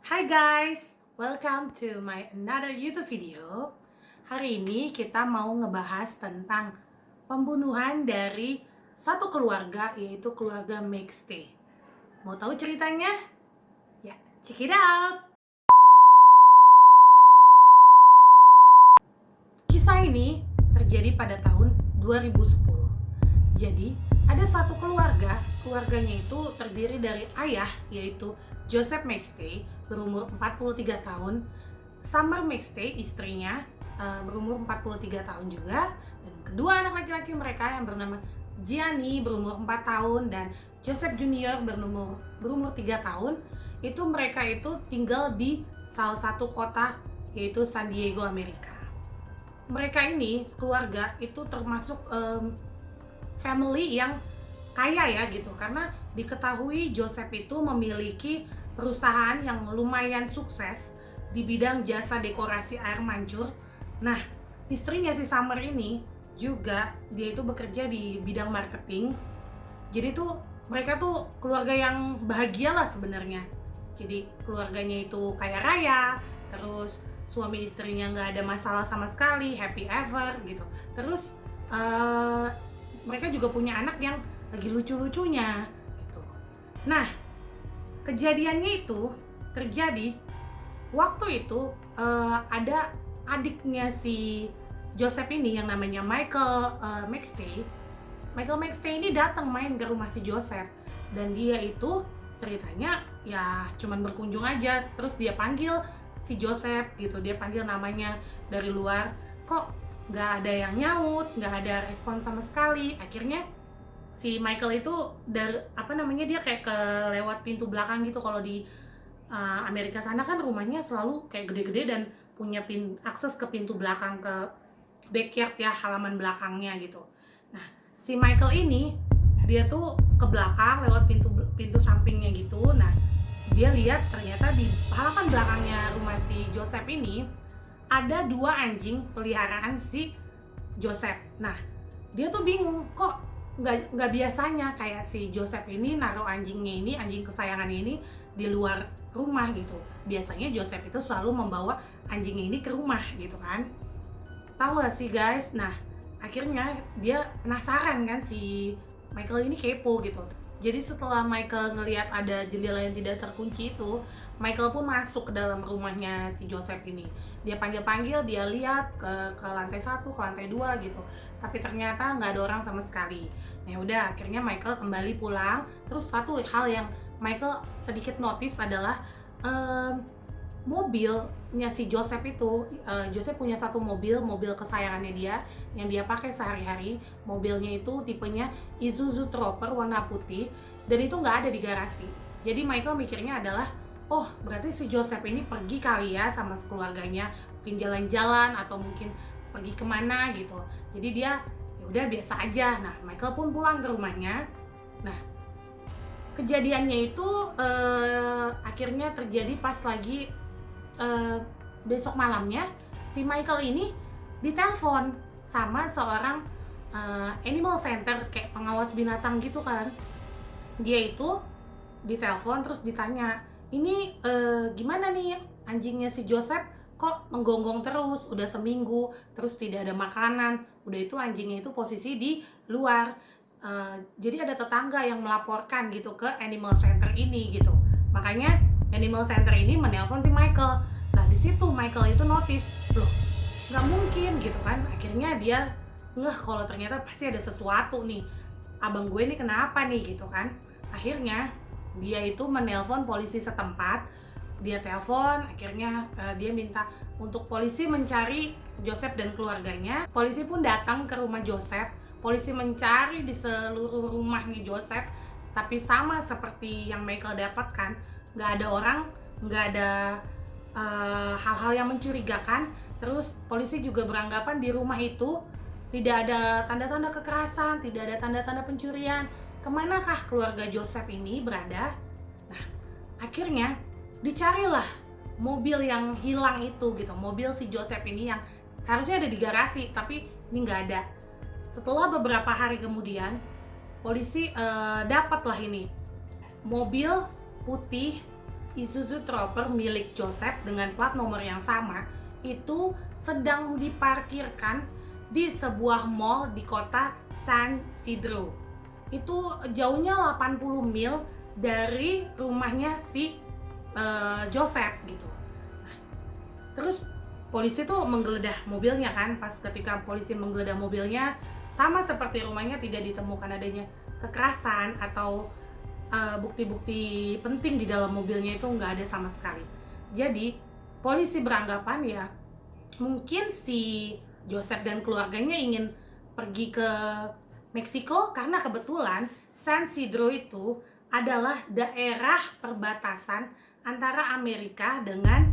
Hai guys, welcome to my another YouTube video. Hari ini kita mau ngebahas tentang pembunuhan dari satu keluarga, yaitu keluarga McStay. Mau tahu ceritanya? Ya, check it out! Kisah ini terjadi pada tahun 2010. Jadi, ada satu keluarganya itu terdiri dari ayah, yaitu Joseph McStay, berumur 43 tahun, Summer McStay, istrinya, berumur 43 tahun juga, dan kedua anak laki-laki mereka yang bernama Gianni, berumur 4 tahun, dan Joseph Junior, berumur 3 tahun. Itu mereka itu tinggal di salah satu kota, yaitu San Diego, Amerika. Mereka ini, keluarga, itu termasuk family yang kaya ya gitu, karena diketahui Joseph itu memiliki perusahaan yang lumayan sukses di bidang jasa dekorasi air mancur. Nah, istrinya si Summer ini juga dia itu bekerja di bidang marketing. Jadi tuh mereka tuh keluarga yang bahagia lah sebenarnya. Jadi keluarganya itu kaya raya, terus suami istrinya nggak ada masalah sama sekali, happy ever gitu. Terus mereka juga punya anak yang lagi lucu-lucunya gitu. Nah, kejadiannya itu terjadi waktu itu ada adiknya si Joseph ini yang namanya Michael McStay. Michael McStay ini datang main ke rumah si Joseph, dan dia itu ceritanya ya cuman berkunjung aja. Terus dia panggil si Joseph gitu, dia panggil namanya dari luar, kok nggak ada yang nyaut, nggak ada respon sama sekali. Akhirnya si Michael itu dia kayak ke lewat pintu belakang gitu. Kalau di Amerika sana kan rumahnya selalu kayak gede-gede dan punya akses ke pintu belakang, ke backyard ya, halaman belakangnya gitu. Nah, si Michael ini dia tuh ke belakang lewat pintu sampingnya gitu. Nah, dia lihat ternyata di halaman belakangnya rumah si Joseph ini ada 2 anjing peliharaan si Joseph. Nah, dia tuh bingung, kok nggak biasanya kayak si Joseph ini naruh anjing kesayangannya ini di luar rumah gitu. Biasanya Joseph itu selalu membawa anjingnya ini ke rumah gitu kan. Tahu gak sih guys? Nah, akhirnya dia penasaran kan, si Michael ini kepo gitu. Jadi setelah Michael ngelihat ada jendela yang tidak terkunci itu, Michael pun masuk ke dalam rumahnya si Joseph ini. Dia panggil-panggil, dia lihat ke lantai 1, ke lantai 2 gitu. Tapi ternyata nggak ada orang sama sekali. Nah udah, akhirnya Michael kembali pulang. Terus satu hal yang Michael sedikit notice adalah mobilnya si Joseph itu, Joseph punya satu mobil kesayangannya dia yang dia pakai sehari-hari. Mobilnya itu tipenya Isuzu Trooper warna putih, dan itu nggak ada di garasi. Jadi Michael mikirnya adalah, oh berarti si Joseph ini pergi kali ya sama keluarganya, mungkin jalan-jalan atau mungkin pergi kemana gitu. Jadi dia ya udah biasa aja. Nah, Michael pun pulang ke rumahnya. Nah, kejadiannya itu akhirnya terjadi pas lagi besok malamnya si Michael ini ditelepon sama seorang animal center, kayak pengawas binatang gitu kan. Dia itu ditelepon terus ditanya, ini gimana nih anjingnya si Joseph kok menggonggong terus, udah seminggu terus tidak ada makanan. Udah itu anjingnya itu posisi di luar. Jadi ada tetangga yang melaporkan gitu ke animal center ini gitu. Makanya animal center ini menelpon si Michael. Nah di situ Michael itu notice, loh nggak mungkin gitu kan. Akhirnya dia ngeh kalau ternyata pasti ada sesuatu nih, abang gue ini kenapa nih gitu kan. Akhirnya dia itu menelpon polisi setempat. Dia telepon, akhirnya dia minta untuk polisi mencari Joseph dan keluarganya. Polisi pun datang ke rumah Joseph. Polisi mencari di seluruh rumahnya Joseph, tapi sama seperti yang Michael dapatkan, nggak ada orang, nggak ada hal-hal yang mencurigakan. Terus polisi juga beranggapan di rumah itu tidak ada tanda-tanda kekerasan, tidak ada tanda-tanda pencurian. Kemanakah keluarga Joseph ini berada? Nah, akhirnya dicarilah mobil yang hilang itu gitu, mobil si Joseph ini yang seharusnya ada di garasi, tapi ini nggak ada. Setelah beberapa hari kemudian, polisi dapatlah ini mobil putih Isuzu Trooper milik Joseph dengan plat nomor yang sama itu sedang diparkirkan di sebuah mall di kota San Isidro. Itu jauhnya 80 mil dari rumahnya si Joseph gitu. Nah, terus polisi tuh menggeledah mobilnya kan. Pas ketika polisi menggeledah mobilnya, sama seperti rumahnya, tidak ditemukan adanya kekerasan atau bukti-bukti penting di dalam mobilnya, itu nggak ada sama sekali. Jadi polisi beranggapan ya mungkin si Joseph dan keluarganya ingin pergi ke Meksiko karena kebetulan San Isidro itu adalah daerah perbatasan antara Amerika dengan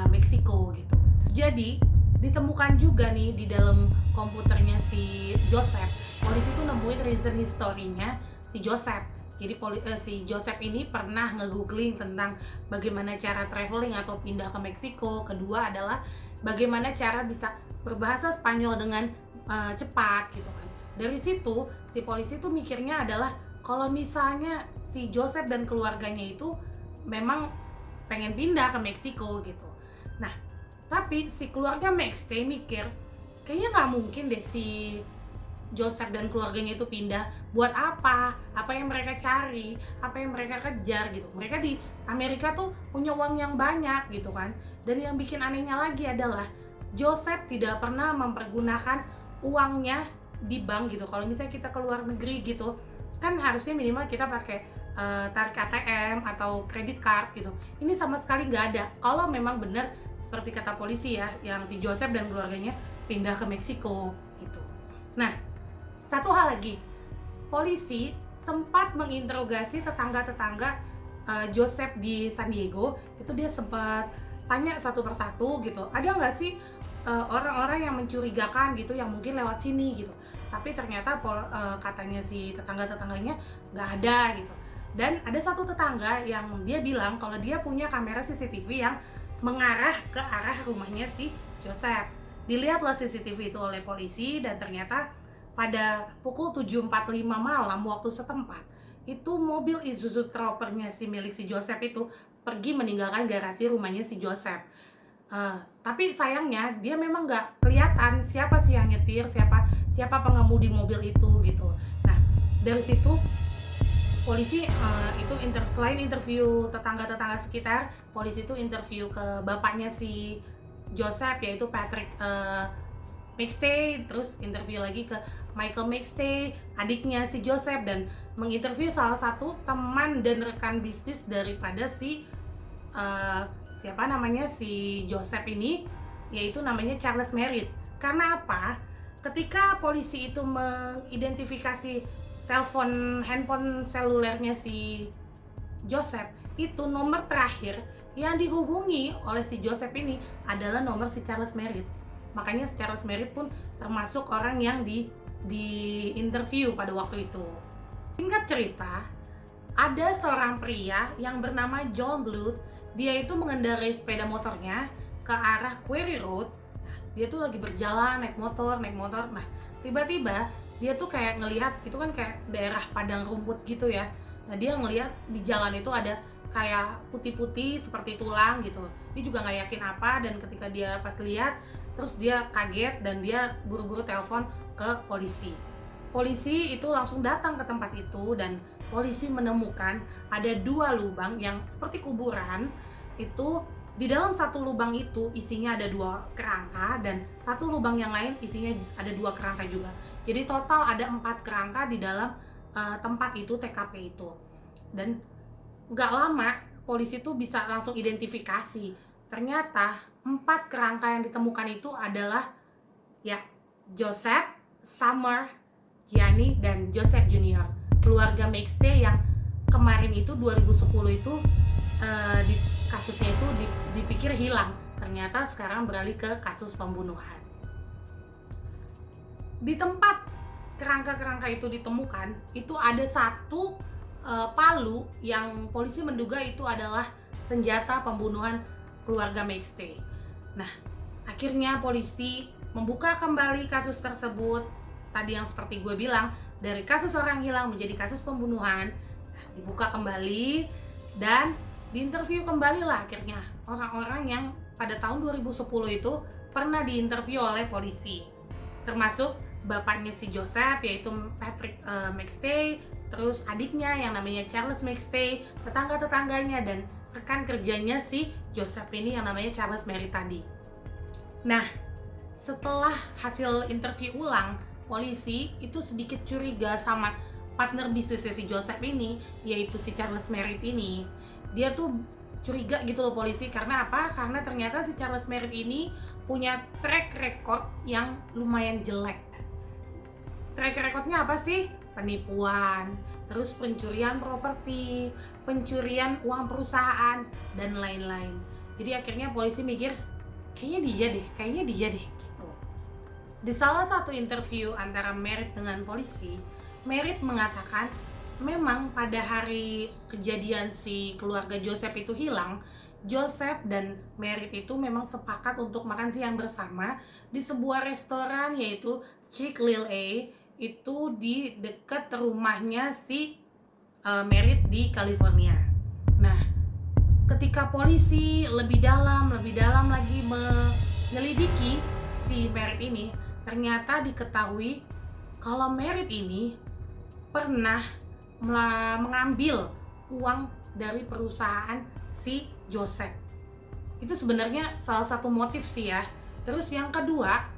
Meksiko gitu. Jadi ditemukan juga nih di dalam komputernya si Joseph, polisi tuh nemuin reason history-nya si Joseph. Jadi si Joseph ini pernah nge-googling tentang bagaimana cara traveling atau pindah ke Meksiko. Kedua adalah bagaimana cara bisa berbahasa Spanyol dengan cepat gitu kan. Dari situ si polisi tuh mikirnya adalah kalau misalnya si Joseph dan keluarganya itu memang pengen pindah ke Meksiko gitu. Nah, tapi si keluarga Maxte mikir kayaknya nggak mungkin deh si Joseph dan keluarganya itu pindah. Buat apa? Apa yang mereka cari? Apa yang mereka kejar gitu? Mereka di Amerika tuh punya uang yang banyak gitu kan. Dan yang bikin anehnya lagi adalah Joseph tidak pernah mempergunakan uangnya di bank gitu. Kalau misalnya kita ke luar negeri gitu, kan harusnya minimal kita pakai tarik ATM atau kredit card gitu. Ini sama sekali nggak ada. Kalau memang benar seperti kata polisi ya, yang si Joseph dan keluarganya pindah ke Meksiko gitu. Nah, satu hal lagi, polisi sempat menginterogasi tetangga-tetangga Joseph di San Diego. Itu dia sempat tanya satu persatu gitu, ada nggak sih orang-orang yang mencurigakan gitu yang mungkin lewat sini gitu. Tapi ternyata katanya si tetangga-tetangganya nggak ada gitu. Dan ada satu tetangga yang dia bilang kalau dia punya kamera CCTV yang mengarah ke arah rumahnya si Joseph. Dilihatlah CCTV itu oleh polisi dan ternyata pada pukul 7.45 malam waktu setempat, itu mobil Isuzu Trooper-nya si milik si Joseph itu pergi meninggalkan garasi rumahnya si Joseph. Tapi sayangnya dia memang nggak kelihatan siapa sih yang nyetir, siapa pengemudi mobil itu gitu. Nah, dari situ polisi selain interview tetangga-tetangga sekitar, polisi itu interview ke bapaknya si Joseph yaitu Patrick Maxte, terus interview lagi ke Michael Maxte, adiknya si Joseph, dan menginterview salah satu teman dan rekan bisnis daripada si si Joseph ini, yaitu namanya Charles Merritt. Karena apa? Ketika polisi itu mengidentifikasi handphone selulernya si Joseph, itu nomor terakhir yang dihubungi oleh si Joseph ini adalah nomor si Charles Merritt. Makanya Charles Merritt pun termasuk orang yang di interview pada waktu itu. Singkat cerita, ada seorang pria yang bernama John Blood. Dia itu mengendarai sepeda motornya ke arah Quarry Road. Nah, dia tuh lagi berjalan naik motor. Nah, tiba-tiba dia tuh kayak ngelihat, itu kan kayak daerah padang rumput gitu ya. Nah, dia ngelihat di jalan itu ada kayak putih-putih seperti tulang gitu. Dia juga nggak yakin apa, dan ketika dia pas lihat, terus dia kaget dan dia buru-buru telepon ke polisi. Polisi itu langsung datang ke tempat itu dan polisi menemukan ada 2 lubang yang seperti kuburan. Itu di dalam satu lubang itu isinya ada 2 kerangka dan satu lubang yang lain isinya ada 2 kerangka juga. Jadi total ada 4 kerangka di dalam tempat itu, TKP itu. Dan gak lama polisi tuh bisa langsung identifikasi. Ternyata 4 kerangka yang ditemukan itu adalah ya Joseph, Summer, Gianni, dan Joseph Junior, keluarga Maxte yang kemarin itu 2010 itu di kasusnya itu dipikir hilang. Ternyata sekarang beralih ke kasus pembunuhan. Di tempat kerangka-kerangka itu ditemukan, itu ada satu palu yang polisi menduga itu adalah senjata pembunuhan keluarga Maxte. Nah, akhirnya polisi membuka kembali kasus tersebut. Tadi yang seperti gue bilang, dari kasus orang hilang menjadi kasus pembunuhan. Nah, dibuka kembali dan Diinterview kembali lah akhirnya orang-orang yang pada tahun 2010 itu pernah diinterview oleh polisi, termasuk bapaknya si Joseph yaitu Patrick McStay, terus adiknya yang namanya Charles McStay, tetangga-tetangganya, dan rekan kerjanya si Joseph ini yang namanya Charles Merritt tadi. Nah, setelah hasil interview ulang, polisi itu sedikit curiga sama partner bisnisnya si Joseph ini, yaitu si Charles Merritt ini. Dia tuh curiga gitu loh polisi, karena apa? Karena ternyata si Charles Merritt ini punya track record yang lumayan jelek. Track recordnya apa sih? Penipuan, terus pencurian properti, pencurian uang perusahaan, dan lain-lain. Jadi akhirnya polisi mikir, kayaknya dia deh gitu. Di salah satu interview antara Merritt dengan polisi, Merritt mengatakan memang pada hari kejadian si keluarga Joseph itu hilang, Joseph dan Merritt itu memang sepakat untuk makan siang bersama di sebuah restoran yaitu Chick-fil-A, itu di dekat rumahnya si Merritt di California. Nah, ketika polisi lebih dalam lagi menyelidiki si Merritt ini, ternyata diketahui kalau Merritt ini pernah mengambil uang dari perusahaan si Joseph. Itu sebenarnya salah satu motif sih ya. Terus yang kedua,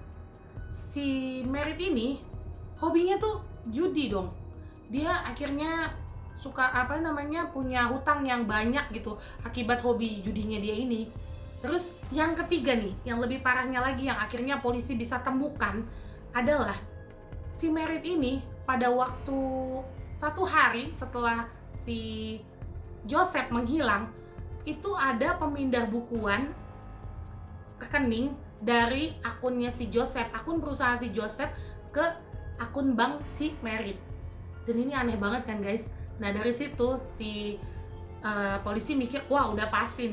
si Merritt ini hobinya tuh judi dong. Dia akhirnya suka punya hutang yang banyak gitu akibat hobi judinya dia ini. Terus yang ketiga nih, yang lebih parahnya lagi yang akhirnya polisi bisa temukan adalah si Merritt ini pada waktu satu hari setelah si Joseph menghilang, itu ada pemindah bukuan rekening dari akunnya si Joseph, akun perusahaan si Joseph ke akun bank si Merritt. Dan ini aneh banget kan guys. Nah dari situ si polisi mikir, wah udah pasti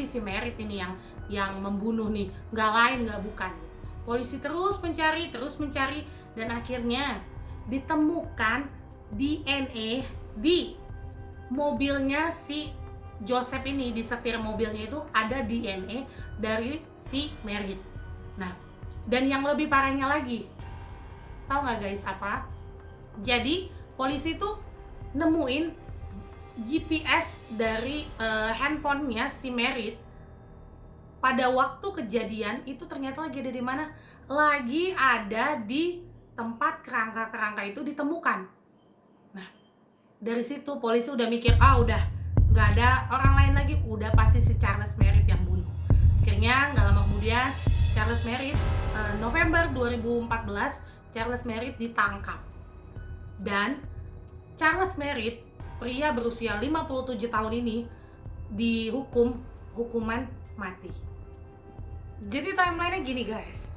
si Merritt ini yang membunuh nih, nggak bukan. Polisi terus mencari dan akhirnya ditemukan DNA di mobilnya si Joseph ini. Di setir mobilnya itu ada DNA dari si Merritt. Nah, dan yang lebih parahnya lagi, tahu nggak guys apa? Jadi polisi tuh nemuin GPS dari handphonenya si Merritt pada waktu kejadian itu ternyata lagi ada di mana? Lagi ada di tempat kerangka itu ditemukan. Nah, dari situ polisi udah mikir, udah nggak ada orang lain lagi, udah pasti si Charles Merritt yang bunuh. Akhirnya nggak lama kemudian Charles Merritt, November 2014, Charles Merritt ditangkap. Dan Charles Merritt, pria berusia 57 tahun ini, dihukum hukuman mati. Jadi timeline-nya gini guys.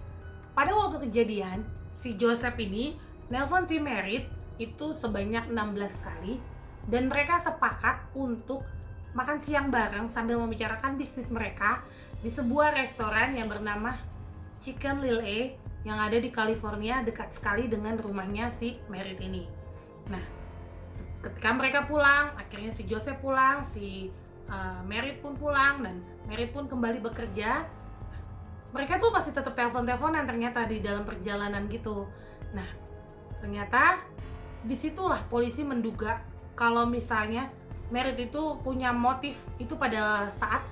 Pada waktu kejadian, si Joseph ini nelpon si Merritt itu sebanyak 16 kali, dan mereka sepakat untuk makan siang bareng sambil membicarakan bisnis mereka di sebuah restoran yang bernama Chick-fil-A yang ada di California, dekat sekali dengan rumahnya si Merritt ini. Nah, ketika mereka pulang, akhirnya si Joseph pulang, si Merritt pun pulang, dan Merritt pun kembali bekerja. Mereka tuh masih tetap telepon-teleponan ternyata di dalam perjalanan gitu. Nah, ternyata disitulah polisi menduga kalau misalnya Merritt itu punya motif itu pada saat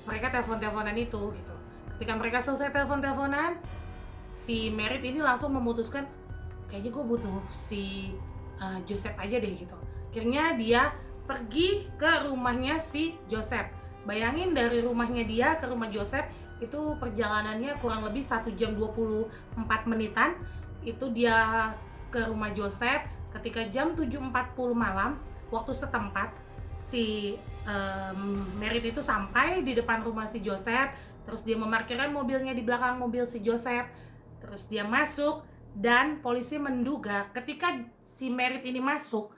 mereka telepon-teleponan itu gitu. Ketika mereka selesai telepon-teleponan, si Merritt ini langsung memutuskan, kayaknya gue butuh si Joseph aja deh gitu. Akhirnya dia pergi ke rumahnya si Joseph. Bayangin dari rumahnya dia ke rumah Joseph itu perjalanannya kurang lebih 1 jam 24 menitan. Itu dia ke rumah Joseph. Ketika jam 7.40 malam waktu setempat, si Merritt itu sampai di depan rumah si Joseph. Terus dia memarkirkan mobilnya di belakang mobil si Joseph. Terus dia masuk, dan polisi menduga ketika si Merritt ini masuk,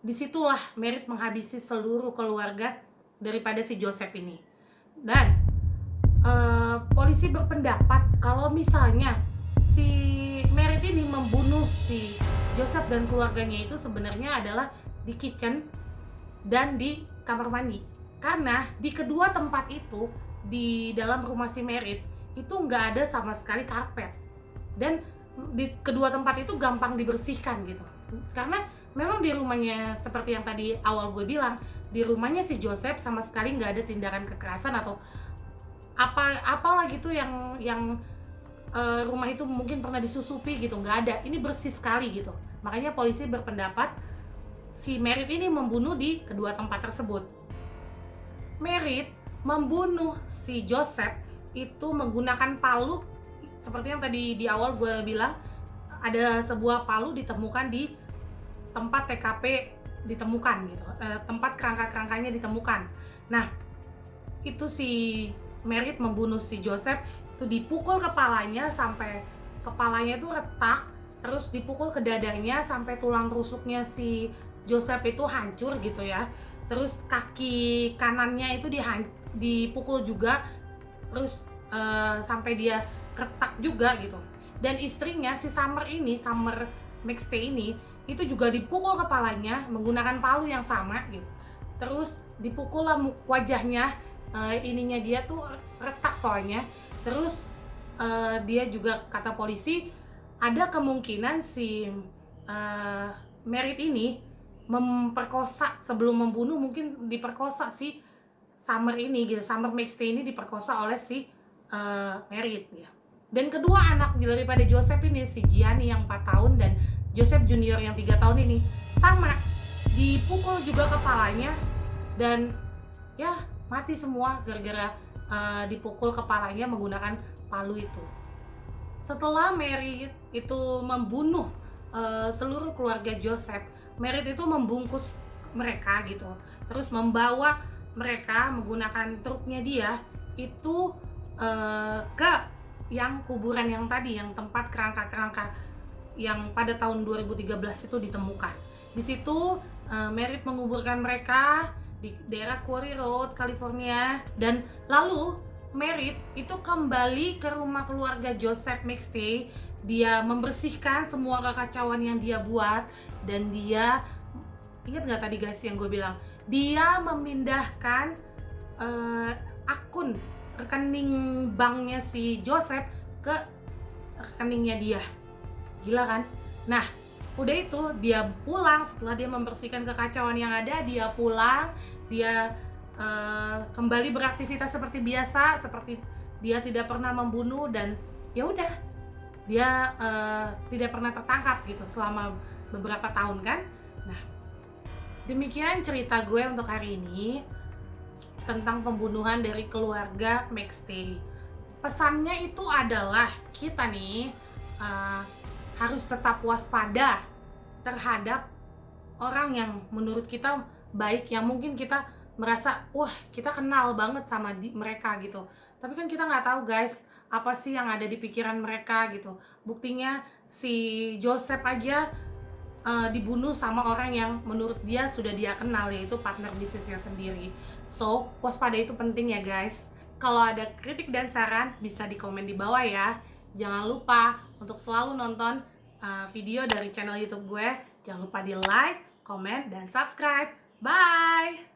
disitulah Merritt menghabisi seluruh keluarga daripada si Joseph ini. Dan polisi berpendapat kalau misalnya si Merritt ini membunuh si Joseph dan keluarganya itu sebenarnya adalah di kitchen dan di kamar mandi. Karena di kedua tempat itu, di dalam rumah si Merit itu nggak ada sama sekali karpet, dan di kedua tempat itu gampang dibersihkan gitu. Karena memang di rumahnya, seperti yang tadi awal gue bilang, di rumahnya si Joseph sama sekali nggak ada tindakan kekerasan atau apalah gitu yang rumah itu mungkin pernah disusupi gitu, nggak ada. Ini bersih sekali gitu. Makanya polisi berpendapat si Merit ini membunuh di kedua tempat tersebut. Merit membunuh si Joseph itu menggunakan palu, seperti yang tadi di awal gue bilang, ada sebuah palu ditemukan di tempat TKP, ditemukan gitu, tempat kerangka-kerangkanya ditemukan. Nah, itu si Merit membunuh si Joseph itu dipukul kepalanya sampai kepalanya itu retak, terus dipukul ke dadanya sampai tulang rusuknya si Joseph itu hancur gitu ya. Terus kaki kanannya itu dipukul juga, terus sampai dia retak juga gitu. Dan istrinya si Summer McStay ini itu juga dipukul kepalanya menggunakan palu yang sama gitu. Terus dipukul lah wajahnya, ininya dia tuh retak soalnya. Terus dia juga, kata polisi, ada kemungkinan si Merit ini memperkosa sebelum membunuh, mungkin diperkosa si Summer ini gitu. Summer McStay ini diperkosa oleh si Merit ya. Dan kedua anak daripada Joseph ini, si Gianni yang 4 tahun dan Joseph Junior yang 3 tahun ini, sama dipukul juga kepalanya dan ya mati semua gara-gara dipukul kepalanya menggunakan palu itu. Setelah Merit itu membunuh seluruh keluarga Joseph, Merit itu membungkus mereka gitu, terus membawa mereka menggunakan truknya dia itu ke yang kuburan yang tadi, yang tempat kerangka-kerangka yang pada tahun 2013 itu ditemukan. Di situ Merit menguburkan mereka di daerah Quarry Road, California. Dan lalu Merit itu kembali ke rumah keluarga Joseph McStay. Dia membersihkan semua kekacauan yang dia buat, dan dia, ingat nggak tadi guys yang gue bilang, dia memindahkan akun rekening banknya si Joseph ke rekeningnya dia. Gila kan? Nah, udah itu dia pulang setelah dia membersihkan kekacauan yang ada. Dia pulang, dia kembali beraktivitas seperti biasa, seperti dia tidak pernah membunuh, dan ya udah, dia tidak pernah tertangkap gitu selama beberapa tahun kan. Nah, demikian cerita gue untuk hari ini tentang pembunuhan dari keluarga McStay. Pesannya itu adalah kita nih harus tetap waspada terhadap orang yang menurut kita baik, yang mungkin kita merasa wah kita kenal banget sama mereka gitu, tapi kan kita nggak tahu guys apa sih yang ada di pikiran mereka gitu. Buktinya si Joseph aja dibunuh sama orang yang menurut dia sudah dia kenal, yaitu partner bisnisnya sendiri. So waspada itu penting ya guys. Kalau ada kritik dan saran bisa di komen di bawah ya. Jangan lupa untuk selalu nonton video dari channel YouTube gue. Jangan lupa di like, comment, dan subscribe. Bye!